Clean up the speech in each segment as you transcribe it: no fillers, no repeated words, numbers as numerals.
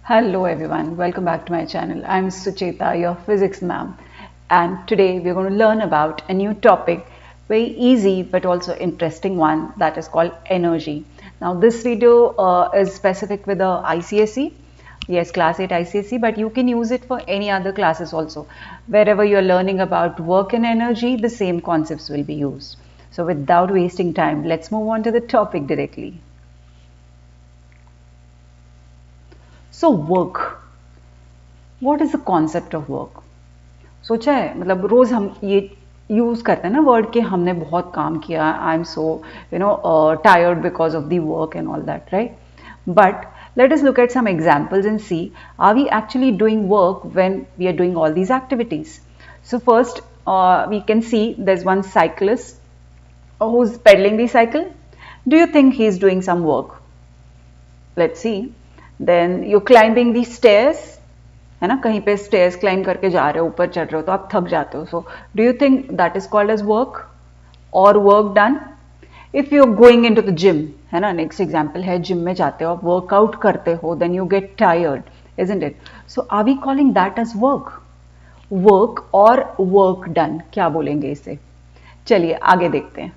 Hello everyone, welcome back to my channel. I'm Sucheta, your physics ma'am, and today we're going to learn about a new topic, very easy but also interesting one, that is called energy. Now this video is specific with the ICSE, yes, class 8 ICSE, but you can use it for any other classes also. Wherever you're learning about work and energy, the same concepts will be used. So without wasting time, let's move on to the topic directly. So work, what is the concept of work? सोचा है मतलब रोज हम ये use करते हैं ना word कि हमने बहुत काम किया, I am so tired because of the work and all that, right? But let us look at some examples and see, are we actually doing work when we are doing all these activities? So first, we can see there's one cyclist who's pedaling the cycle. Do you think he's doing some work? Let's see. Then you're climbing the stairs, है ना, कहीं पे stairs climb करके जा रहे हो, ऊपर चढ़ रहे हो तो आप थक जाते हो. So do you think that is called as work और work done? If you are going into the gym, है ना, नेक्स्ट एग्जांपल है, जिम में जाते हो, आप वर्कआउट करते हो, then you get tired, isn't it? So are we calling that as work? Work और वर्क डन, क्या बोलेंगे इसे? चलिए आगे देखते हैं.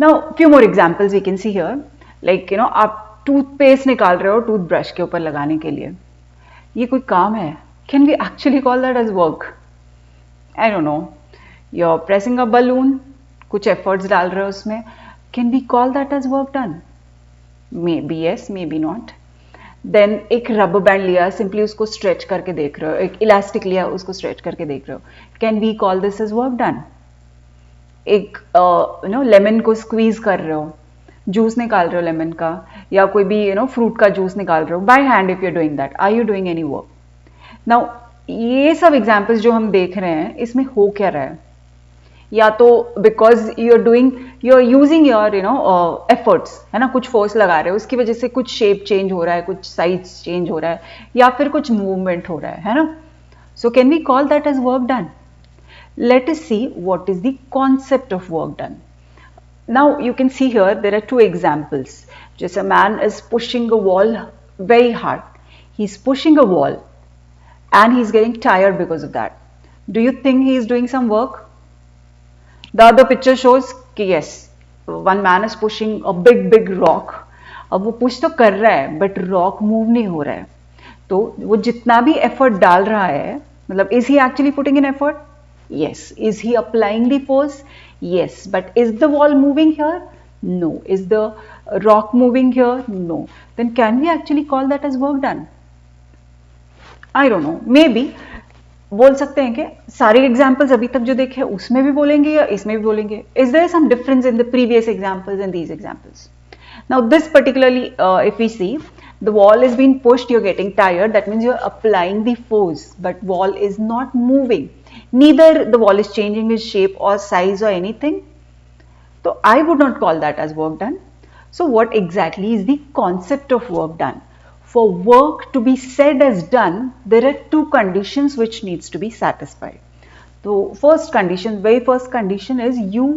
Now few more examples we can see here, like आप टूथपेस्ट निकाल रहे हो टूथब्रश के ऊपर लगाने के लिए, ये कोई काम है? Can we actually call that as work? I don't know. You are pressing a balloon, कुछ एफर्ट्स डाल रहे हो उसमें, can we call that as work done? Maybe yes, maybe not. Then एक रबर बैंड लिया, simply उसको stretch करके देख रहे हो, एक इलास्टिक लिया, उसको स्ट्रेच करके देख रहे हो, can we call this as work done? एक लेमन को स्क्वीज कर रहे हो, जूस निकाल रहे हो लेमन का, या कोई भी फ्रूट का जूस निकाल रहे हो by hand, if you are doing that, are you doing any work? Now ये सब एग्जांपल्स जो हम देख रहे हैं, इसमें हो क्या रहा है? या तो because you are using your efforts, है ना, कुछ फोर्स लगा रहे हो, उसकी वजह से कुछ शेप चेंज हो रहा है, कुछ साइज चेंज हो रहा है, या फिर कुछ मूवमेंट हो रहा है ना? So can we call that as work done? Let us see what is the concept of work done. Now you can see here there are two examples. Just a man is pushing a wall very hard. He's pushing a wall and he's getting tired because of that. Do you think he is doing some work? The other picture shows कि yes, one man is pushing a big rock. अब वो push तो कर रहा है but rock move नहीं हो रहा है, तो वो जितना भी एफर्ट डाल रहा है, मतलब is he actually putting in effort? Yes. Is he applying the force? Yes. But is the wall moving here? No. Is the rock moving here? No. Then can we actually call that as work done? I don't know. Maybe. बोल सकते हैं कि सारे examples अभी तक जो देखे उसमें भी बोलेंगे या इसमें भी बोलेंगे? Is there some difference in the previous examples and these examples? Now this particularly, if we see, the wall is being pushed, you're getting tired, that means you're applying the force, but wall is not moving. Neither the wall is changing its shape or size or anything. So I would not call that as work done. So what exactly is the concept of work done? For work to be said as done, there are two conditions which needs to be satisfied. So first condition, very first condition is you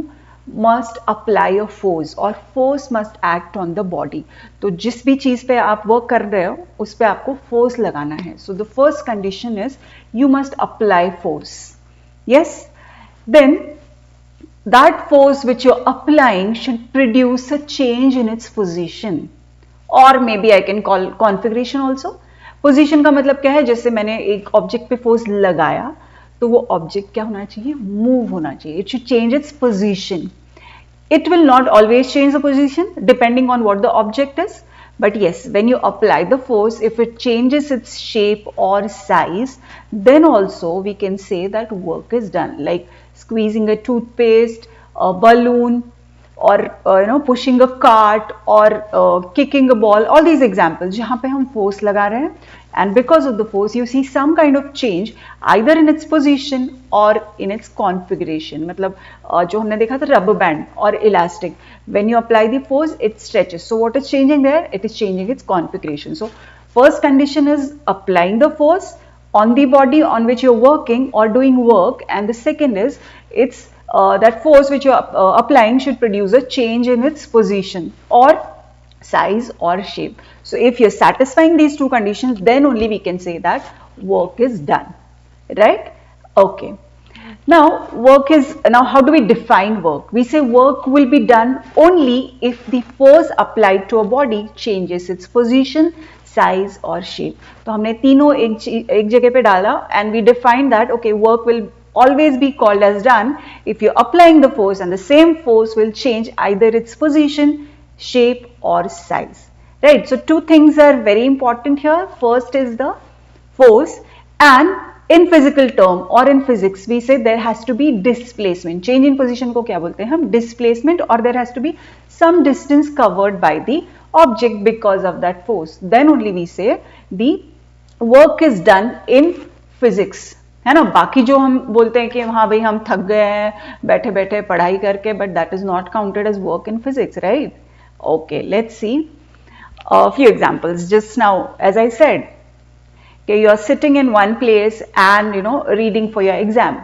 must apply a force or force must act on the body. तो जिस भी चीज पे आप work कर रहे हो उस पे आपको फोर्स लगाना है. So the first condition is you must apply force. Yes, then that force which you're applying should produce a change in its position, or maybe I can call configuration also. Position का मतलब क्या है? जैसे मैंने एक object पे force लगाया तो वो ऑब्जेक्ट क्या होना चाहिए? मूव होना चाहिए. It should change its position. It will not always change the position depending on what the object is, but yes, when you apply the force, if it changes its shape or size, then also we can say that work is done, like squeezing a toothpaste, a balloon, or pushing a cart, or kicking a ball. All these examples जहाँ पे हम force लगा रहे हैं, and because of the force you see some kind of change either in its position or in its configuration. मतलब जो हमने देखा था rubber band और elastic, when you apply the force it stretches. So what is changing there? It is changing its configuration. So first condition is applying the force on the body on which you're working or doing work, and the second is it's that force which you're applying should produce a change in its position or size or shape. So if you're satisfying these two conditions, then only we can say that work is done, right? Okay. Now how do we define work? We say work will be done only if the force applied to a body changes its position, size or shape. तो हमने तीनों एक जगह पे डाला and we defined that okay, work will always be called as done if you're applying the force and the same force will change either its position, shape or size, right? So two things are very important here. First is the force, and in physical term or in physics we say there has to be displacement. Change in position को क्या बोलते हैं हम? Displacement. Or there has to be some distance covered by the object because of that force. Then only we say the work is done in physics, है ना? बाकी जो हम बोलते हैं कि हाँ भाई हम थक गए हैं बैठे बैठे पढ़ाई करके, but that is not counted as work in physics, right? Okay, let's see a few examples. Just now, as I said, okay, you are sitting in one place and reading for your exam.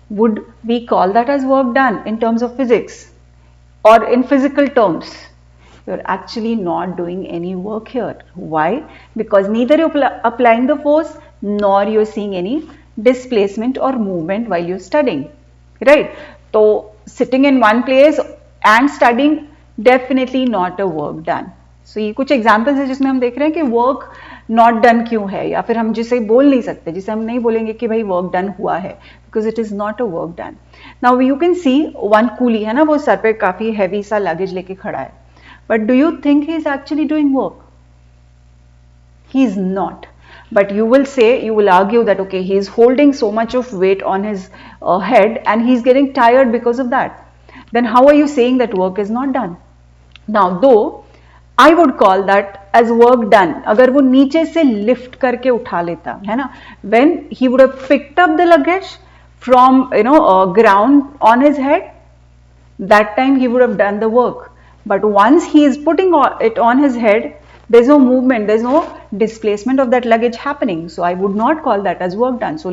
Would we call that as work done in terms of physics or in physical terms? You're actually not doing any work here. Why? Because neither you're applying the force nor you're seeing any displacement or movement while you're studying, right? So sitting in one place and studying, definitely not a work done. So ये कुछ examples है जिसमें हम देख रहे हैं कि work not done क्यों है, या फिर हम जिसे बोल नहीं सकते, जिसे हम नहीं बोलेंगे कि भाई work done हुआ है, because it is not a work done. Now you can see one coolie है ना, वो सर पे काफी heavy सा luggage लेके खड़ा है. But do you think he is actually doing work? He is not. But you will argue that okay, he is holding so much of weight on his head and he is getting tired because of that. Then how are you saying that work is not done? Now though I would call that as work done अगर वो नीचे से lift करके उठा लेता है ना, when he would have picked up the luggage from ground on his head, that time he would have done the work. But once he is putting it on his head, there is no movement, there is no displacement of that luggage happening. So I would not call that as work done. So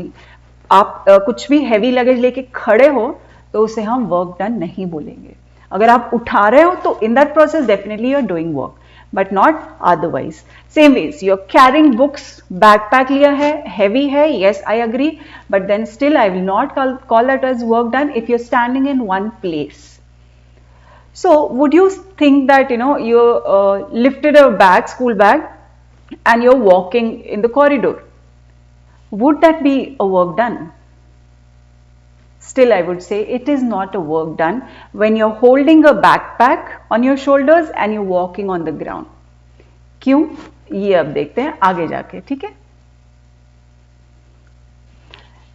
आप कुछ भी heavy luggage लेके खड़े हो तो उसे हम work done नहीं बोलेंगे. अगर आप उठा रहे हो तो in that process definitely you are doing work, but not otherwise. Same ways, you are carrying books, backpack लिया है, heavy है, yes I agree, but then still I will not call that as work done if you are standing in one place. So would you think that you lifted a bag, school bag, and you're walking in the corridor? Would that be a work done? Still I would say it is not a work done when you're holding a backpack on your shoulders and you're walking on the ground. क्यों? ये अब देखते हैं आगे जाके, ठीक है?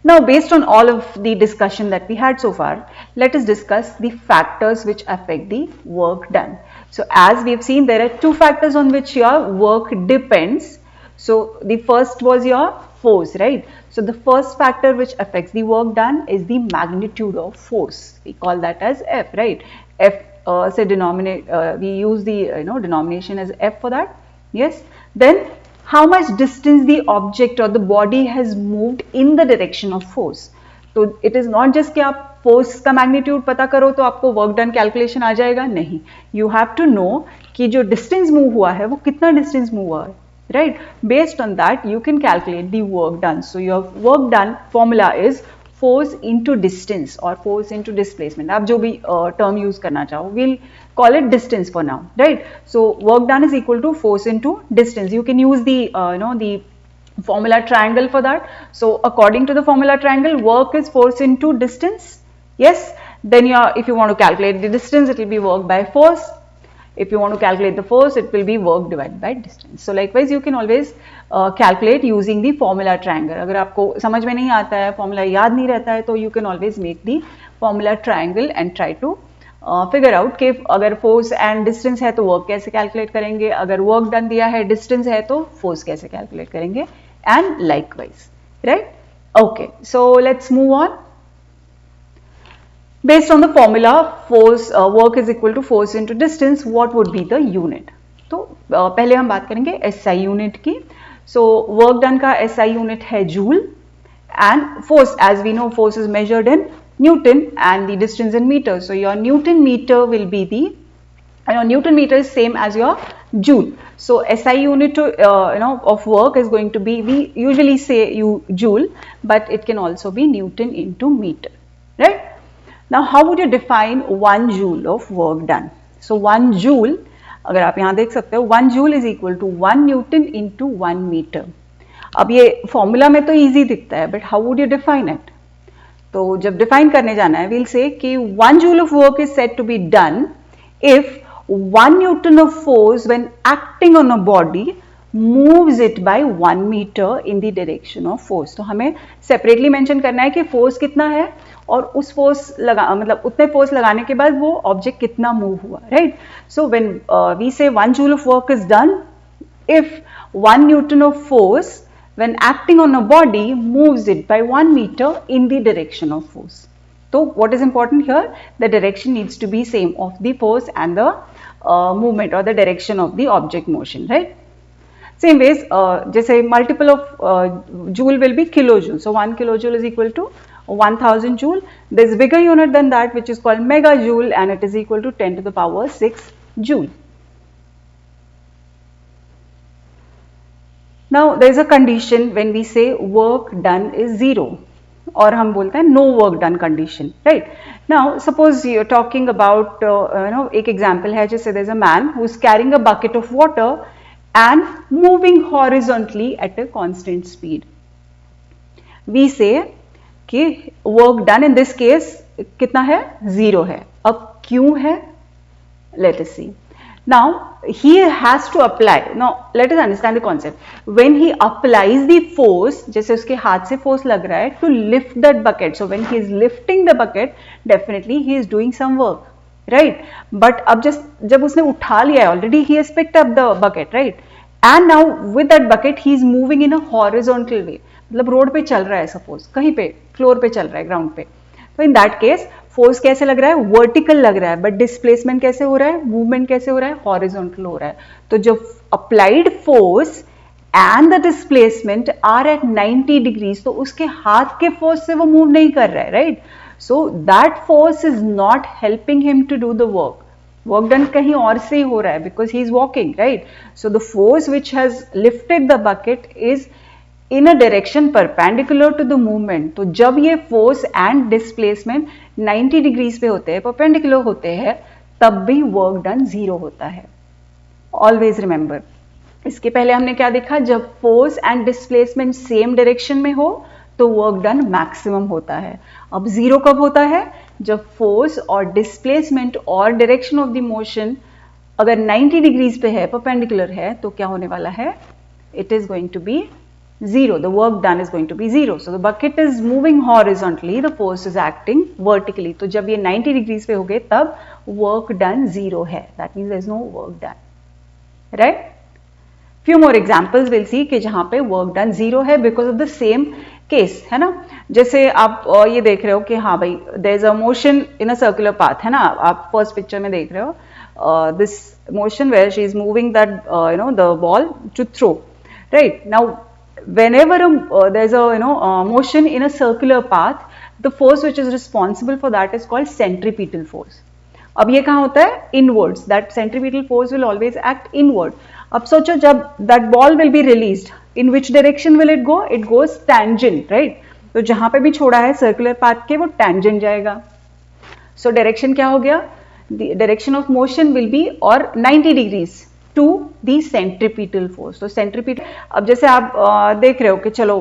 Now, based on all of the discussion that we had so far, let us discuss the factors which affect the work done. So, as we have seen, there are two factors on which your work depends. So, the first was your force, right? So, the first factor which affects the work done is the magnitude of force. We call that as F, right? F, say denominate, we use the denomination as F for that. Yes. Then how much distance the object or the body has moved in the direction of force. तो it is not just कि आप force का magnitude पता करो तो आपको work done calculation आ जाएगा, नहीं. You have to know कि जो distance move हुआ है वो कितना distance move हुआ है, right? Based on that you can calculate the work done. So your work done formula is force into distance or force into displacement. आप जो भी term use करना चाहो, we'll call it distance for now, right? So work done is equal to force into distance. You can use the the formula triangle for that. So according to the formula triangle, work is force into distance. Yes. Then if you want to calculate the distance, it will be work by force. If you want to calculate the force, it will be work divided by distance. So likewise, you can always calculate using the formula triangle. अगर आपको समझ में नहीं आता है, formula याद नहीं रहता है, तो you can always make the formula triangle and try to figure out कि अगर force and distance है तो work कैसे calculate करेंगे, अगर work done दिया है, distance है तो force कैसे calculate करेंगे, and likewise, right? Okay, so let's move on. Based on the formula, force work is equal to force into distance. What would be the unit? तो पहले हम बात करेंगे SI unit की. So work done का SI unit है joule, and force, as we know, force is measured in Newton and the distance in meters. So your Newton meter will be the Newton meter is same as your joule. So SI unit to of work is going to be, we usually say joule, but it can also be Newton into meter, right? Now how would you define 1 joule of work done? So 1 joule, अगर आप यहाँ देख सकते हो, 1 joule is equal to 1 Newton into 1 meter. अब ये formula में तो इजी दिखता है, but how would you define it? तो जब डिफाइन करने जाना है, we'll say कि 1 joule of work is said to be done if 1 Newton of force when acting on a body moves it by 1 meter in the direction of force. तो हमें separately mention करना है कि force कितना है और उस फोर्स लगा, मतलब उतने फोर्स लगाने के बाद वो ऑब्जेक्ट कितना मूव हुआ, राइट? सो व्हेन वी से 1 joule of work is done if 1 Newton of force when acting on a body moves it by 1 meter in the direction of force. So what is important here? The direction needs to be same of the force and the movement or the direction of the object motion, right? Same ways, जैसे multiple of joule will be kilojoule. So 1 kilojoule is equal to 1000 joule. There is bigger unit than that which is called megajoule, and it is equal to 10 to the power 6 joule. Now there is a condition when we say work done is 0, और हम बोलते हैं no work done condition, right? Now suppose you are talking about एक example है जैसे there is a man who is carrying a bucket of water and moving horizontally at a constant speed. We say कि work done in this case कितना है? 0 है. अब क्यों है? Let us see. Now he has to apply. Now let us understand the concept. When he applies the force, जैसे उसके हाथ से force लग रहा है to lift that bucket. So when he is lifting the bucket, definitely he is doing some work, right? But अब जब उसने उठा लिया है already, he has picked up the bucket, right? And now with that bucket he is moving in a horizontal way. मतलब road पे चल रहा है, सपोज कहीं पे फ्लोर पे चल रहा है, ग्राउंड पे. तो इन दैट केस फोर्स कैसे लग रहा है? वर्टिकल लग रहा है, बट डिस्प्लेसमेंट कैसे हो रहा है? मूवमेंट कैसे हो रहा है? हॉरिजॉन्टल हो रहा है. तो जो applied force and the displacement are at 90 degrees, तो उसके हाथ के फोर्स से वो मूव नहीं कर रहा है, right? So that force is not helping him to do the work. Work done कहीं और से ही हो रहा है because he is walking, right? So the force which has lifted the bucket is in a direction perpendicular to the movement. तो जब ये force and displacement 90 degrees पे होते हैं, perpendicular होते हैं, तब भी work done 0 होता है. Always remember. इसके पहले हमने क्या देखा? जब force and displacement same direction में हो तो work done maximum होता है. अब 0 कब होता है? जब force और displacement और direction of the motion अगर 90 degrees पे है, perpendicular है, तो क्या होने वाला है? It is going to be 0. The work done is going to be 0. So the bucket is moving horizontally, the force is acting vertically. तो जब ये 90 degrees पे हो गए तब work done 0 है. That means there is no work done. Right? Few more examples we'll see कि जहाँ पे work done 0 है because of the same case, है ना? जैसे आप ये देख रहे हो कि हाँ भाई there is a motion in a circular path, है ना? आप first picture में देख रहे हो this motion where she is moving that the ball to throw. Right? Now whenever there is a motion in a circular path, the force which is responsible for that is called centripetal force. अब ये कहाँ होता है? Inwards. That centripetal force will always act inward. अब सोचो जब that ball will be released, in which direction will it go? It goes tangent, right? तो जहाँ पे भी छोड़ा है circular path के वो tangent जाएगा. So direction क्या हो गया? The direction of motion will be or 90 degrees to the centripetal force. तो centripetal, अब जैसे आप देख रहे हो कि चलो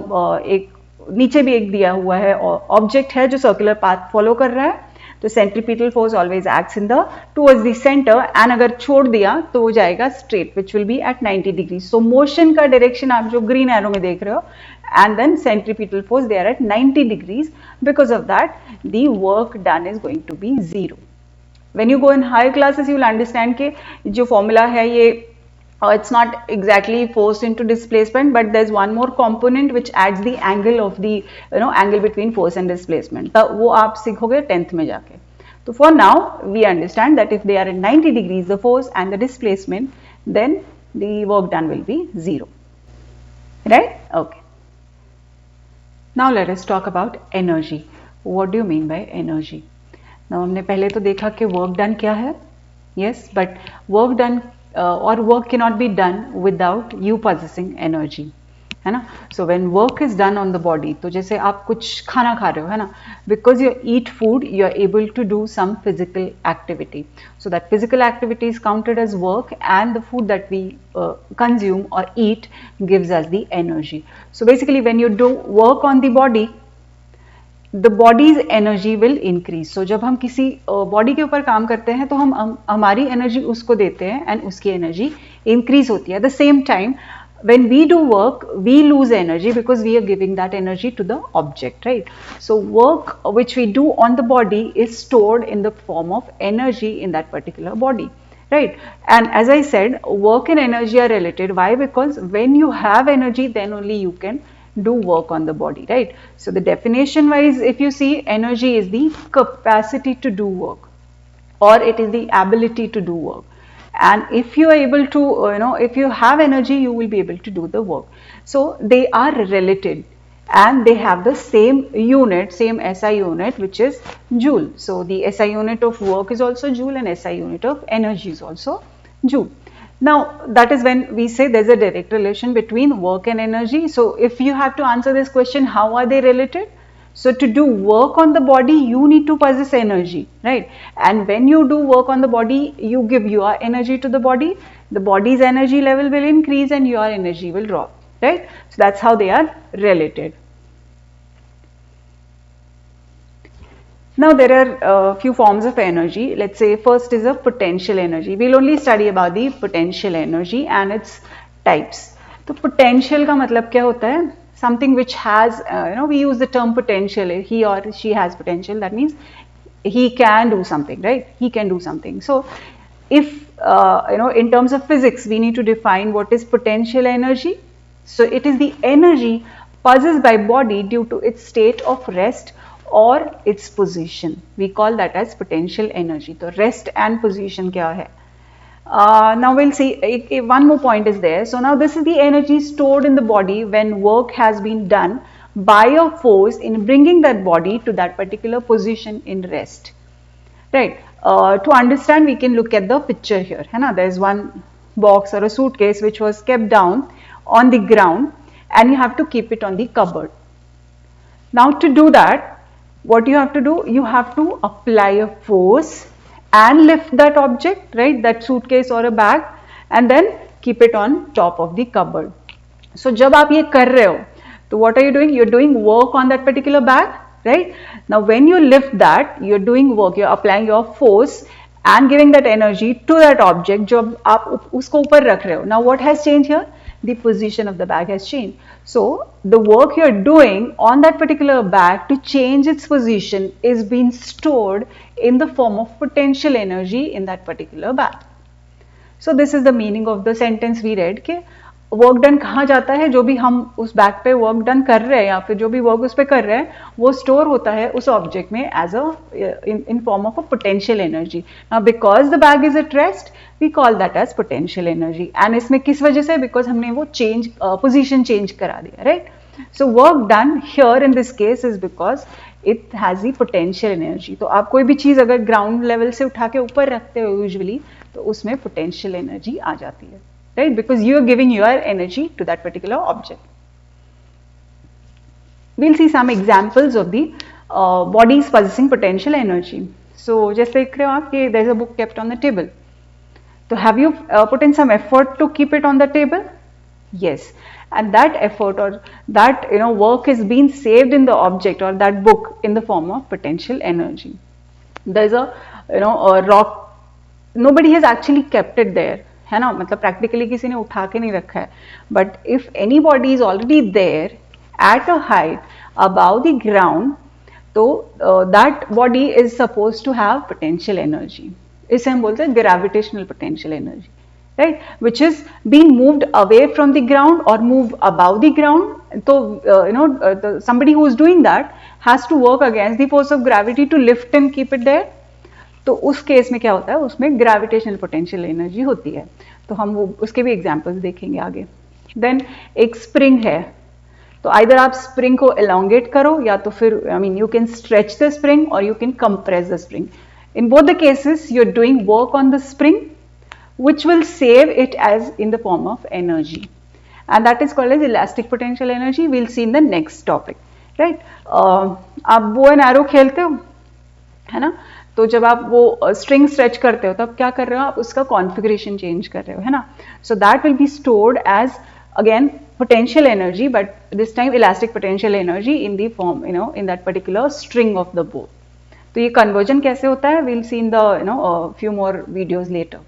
एक नीचे भी एक दिया हुआ है ऑब्जेक्ट है जो सर्कुलर पाथ फॉलो कर रहा है, तो centripetal force always acts in the towards the centre and अगर छोड़ दिया तो वो जाएगा straight which will be at 90 degree. So motion का डायरेक्शन आप जो ग्रीन एरो में देख रहे हो and then centripetal force they are at 90 degrees. Because of that the work done is going to be 0. When you go in higher classes you will understand कि जो formula है ये it's not exactly force into displacement but there's one more component which adds the angle of the angle between force and displacement. तो वो आप सीखोगे 10th में जाके. तो for now we understand that if they are at 90 degrees the force and the displacement then the work done will be 0. Right? Okay. Now let us talk about energy. What do you mean by energy? Now हमने पहले तो देखा कि work done क्या है, Yes, but work done or work cannot be done without you possessing energy, है ना. So when work is done on the body, तो जैसे आप कुछ खाना खा रहे हो, है ना, because you eat food, you are able to do some physical activity. So that physical activity is counted as work, and the food that we consume or eat gives us the energy. So basically, when you do work on the body, the body's energy will increase. So जब हम किसी body के ऊपर काम करते हैं तो हम हमारी एनर्जी उसको देते हैं एंड उसकी एनर्जी इंक्रीज होती है. At the same time when we do work, we lose energy because we are giving that energy to the object, right? So work which we do on the body is stored in the form of energy in that particular body, right? And as I said, work and energy are related. Why? Because when you have energy, then only you can do work on the body, right? So the definition wise, if you see, energy is the capacity to do work, or it is the ability to do work. And if you are able to, if you have energy, you will be able to do the work. So they are related, and they have the same unit, same SI unit, which is joule. So the SI unit of work is also joule, and SI unit of energy is also joule. Now that is when we say there's a direct relation between work and energy. So if you have to answer this question, how are they related? So to do work on the body, you need to possess energy, right? And when you do work on the body, you give your energy to the body. The body's energy level will increase and your energy will drop, right? So that's how they are related. Now there are a few forms of energy. Let's say first is a potential energy. We'll only study about the potential energy and its types. तो potential का मतलब क्या होता है? Something which has, we use the term potential. He or she has potential. That means he can do something, right? He can do something. So if, in terms of physics, we need to define what is potential energy. So it is the energy possessed by body due to its state of rest or its position. We call that as potential energy. So rest and position क्या है? Now we'll see, one more point is there. So now this is the energy stored in the body when work has been done by a force in bringing that body to that particular position in rest, right? To understand, we can look at the picture here. There is one box or a suitcase which was kept down on the ground, and you have to keep it on the cupboard. Now to do that, what you have to do, you have to apply a force and lift that object, right, that suitcase or a bag, and then keep it on top of the cupboard. So जब आप ये कर रहे हो, तो what are you doing? You're doing work on that particular bag, right? Now when you lift that, you're doing work, you're applying your force and giving that energy to that object जो आप उसको ऊपर रख रहे हो. Now what has changed here? The position of the bag has changed. So the work you're doing on that particular bag to change its position is being stored in the form of potential energy in that particular bag. So this is the meaning of the sentence we read कि work done कहाँ जाता है? जो भी हम उस bag पे work done कर रहे हैं या फिर जो भी वर्क उस पे कर रहे हैं वो स्टोर होता है उस ऑब्जेक्ट में as a in form of a potential energy. Now because the bag is at rest, we call that as potential energy. And इसमें किस वजह से? बिकॉज हमने वो चेंज पोजिशन चेंज करा दिया, right? So work done here in this case is because it has the potential energy. तो आप कोई भी चीज़ अगर ग्राउंड लेवल से उठा के ऊपर रखते हो यूजुअली, तो उसमें पोटेंशियल एनर्जी आ जाती है, right? Because you are giving your energy to that particular object. We'll see some examples of the bodies possessing potential energy. So just देख रहे हो आप कि there's a book kept on the table. So have you put in some effort to keep it on the table? Yes. And that effort or that work is being saved in the object or that book in the form of potential energy. There's a rock. Nobody has actually kept it there. है ना, मतलब practically किसी ने उठा के नहीं रखा है. But if any body is already there at a height above the ground, तो that body is suppose to have potential energy. इसे हम बोलते हैं gravitational potential energy, right, which is being moved away from the ground और move above the ground. तो somebody who is doing that has to work against the force of gravity to lift and keep it there. तो उस case में क्या होता है? उसमें gravitational potential energy होती है. तो हम वो उसके भी एग्जांपल्स देखेंगे आगे. देन एक स्प्रिंग है, तो आइदर आप स्प्रिंग को एलोंगेट करो या तो फिर you can stretch the spring और you can compress the spring. In both the cases, you're doing work on the spring, which will save it as in the form of energy. And that is called as elastic potential energy. We'll see in the next topic, right? आप bow and arrow खेलते हो, है ना? तो जब आप वो string stretch करते हो तब क्या कर रहे हो, आप उसका कॉन्फ़िगरेशन चेंज कर रहे हो, है ना? So that will be stored as again potential energy, but this time elastic potential energy in the form, in that particular string of the bow. तो ये कन्वर्जन कैसे होता है, we'll see in the few more videos later.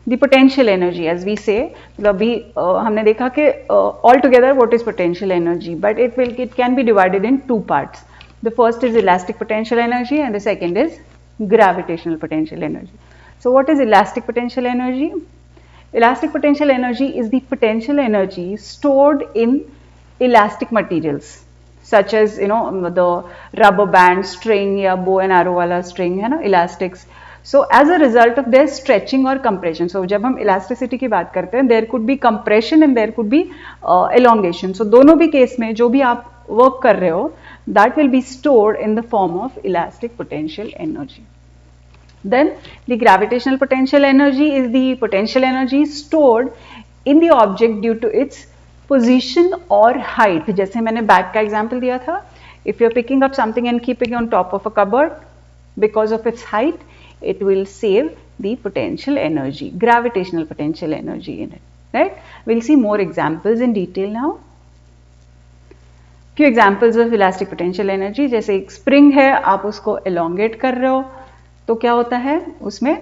The potential energy, as we say, मतलब अभी हमने देखा कि all together what is potential energy, but it can be divided in two parts. The first is elastic potential energy and the second is gravitational potential energy. So what is elastic potential energy? Elastic potential energy is the potential energy stored in elastic materials, such as the rubber band, string या bow and arrow वाला string है ना, elastics. So as a result of their stretching or compression, so जब हम elasticity की बात करते हैं, there could be compression and there could be elongation. So दोनों भी केस में जो भी आप work कर रहे हो, that will be stored in the form of elastic potential energy. Then the gravitational potential energy is the potential energy stored in the object due to its position or height. जैसे मैंने bag का example दिया था, if you're picking up something and keeping it on top of a cupboard, because of its height, it will save the potential energy, gravitational potential energy in it, right? We'll see more examples in detail now. Few examples of elastic potential energy, जैसे एक spring है, आप उसको elongate कर रहे हो, तो क्या होता है, उसमें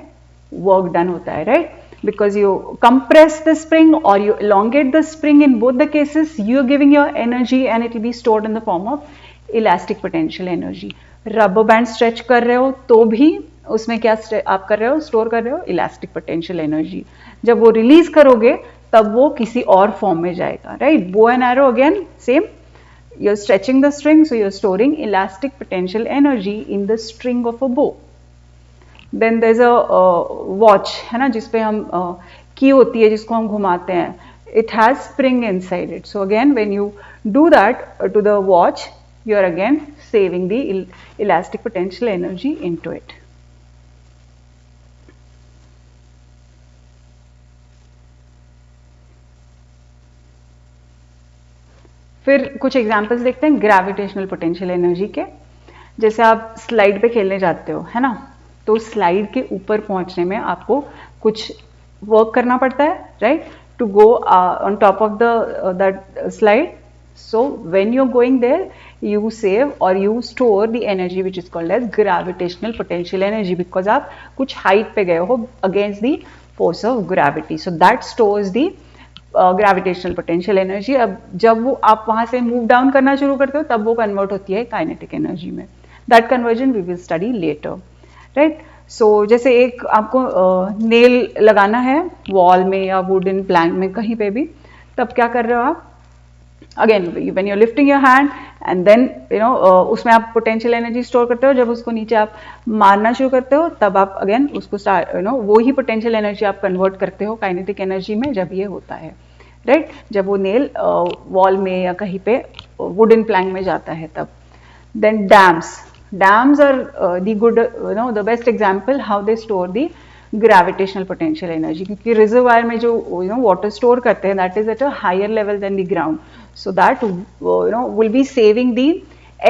work done होता है, right? Because you compress the spring or you elongate the spring, in both the cases you are giving your energy and it will be stored in the form of elastic potential energy. Rubber band stretch कर रहे हो तो भी उसमें क्या आप कर रहे हो, स्टोर कर रहे हो इलास्टिक पोटेंशियल एनर्जी. जब वो रिलीज करोगे तब वो किसी और फॉर्म में जाएगा, right? Bow and arrow again same, you're stretching the string, so you're storing elastic potential energy in the string of a bow. Then there's a watch, है ना, जिसपे हम की होती है, जिसको हम घुमाते हैं. It has spring inside it. So again, when you do that to the watch, you're again saving the elastic potential energy into it. फिर कुछ एग्जाम्पल्स देखते हैं ग्रेविटेशनल पोटेंशियल एनर्जी के. जैसे आप स्लाइड पे खेलने जाते हो, है ना, तो स्लाइड के ऊपर पहुंचने में आपको कुछ वर्क करना पड़ता है, right, to go on top of that slide. So when you are going there, you save or you store the energy which is called as gravitational potential energy, because आप कुछ height पे गए हो against the force of gravity. So that stores the gravitational potential energy. अब जब वो आप वहाँ से मूव डाउन करना शुरू करते हो तब वो कन्वर्ट होती है काइनेटिक एनर्जी में. That conversion we will study later, right? So जैसे एक आपको नेल लगाना है वॉल में या वुडन प्लैंक में कहीं पे भी, तब क्या कर रहे हो आप, again when you are lifting your hand and then उसमें आप पोटेंशियल एनर्जी स्टोर करते हो. जब उसको नीचे आप मारना शुरू करते हो तब आप अगेन उसको वो ही पोटेंशियल एनर्जी आप कन्वर्ट करते हो काइनेटिक एनर्जी में जब ये होता है, राइट? जब वो नेल वॉल में या कहीं पे वुडन प्लैंक में जाता है तब. Then dams are the good the best example how they store the gravitational potential energy, क्योंकि रिजर्वायर में जो वाटर स्टोर करते हैं that is at a higher level than the ground. So that will be saving the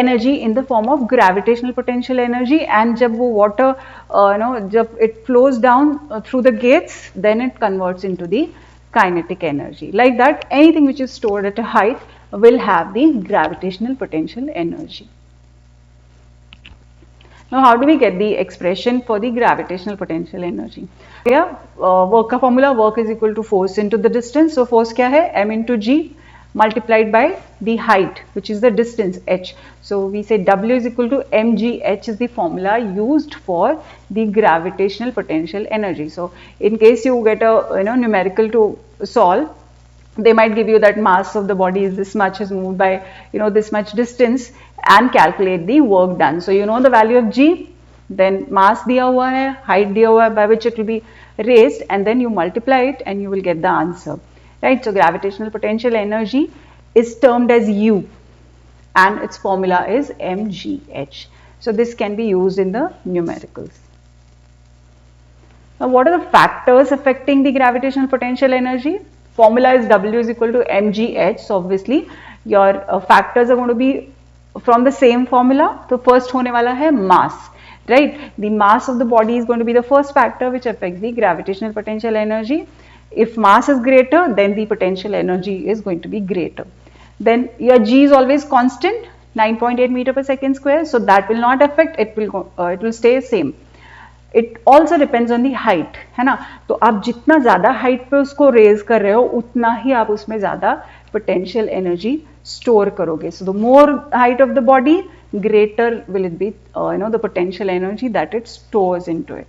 energy in the form of gravitational potential energy. And जब वो water जब it flows down through the gates, then it converts into the kinetic energy. Like that, anything which is stored at a height will have the gravitational potential energy. Now, how do we get the expression for the gravitational potential energy? Yeah, work का formula, work is equal to force into the distance. So force क्या है, m into g multiplied by the height, which is the distance h. So we say W is equal to mg. H is the formula used for the gravitational potential energy. So in case you get a numerical to solve, they might give you that mass of the body is this much, is moved by this much distance, and calculate the work done. So you know the value of g, then mass दिया हुआ है, height दिया हुआ है by which it will be raised, and then you multiply it and you will get the answer. Right, so gravitational potential energy is termed as U and its formula is mgh. So this can be used in the numericals. Now, what are the factors affecting the gravitational potential energy? Formula is W is equal to mgh. So obviously your factors are going to be from the same formula. So first होने वाला है mass, right? The mass of the body is going to be the first factor which affects the gravitational potential energy. If mass is greater, then the potential energy is going to be greater. Then your g is always constant, 9.8 meter per second square. So that will not affect. It will stay same. It also depends on the height, है ना. तो आप जितना ज़्यादा height पे उसको raise कर रहे हो उतना ही आप उसमें ज़्यादा पोटेंशियल एनर्जी स्टोर करोगे. So the more height of the body, greater will it be the potential energy that it stores into it.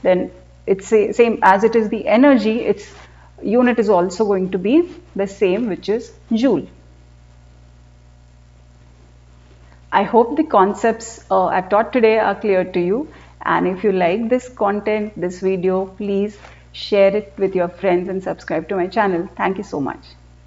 Then it's same as it is the energy, its unit is also going to be the same, which is joule. I hope the concepts I've taught today are clear to you. And if you like this content, this video, please share it with your friends and subscribe to my channel. Thank you so much.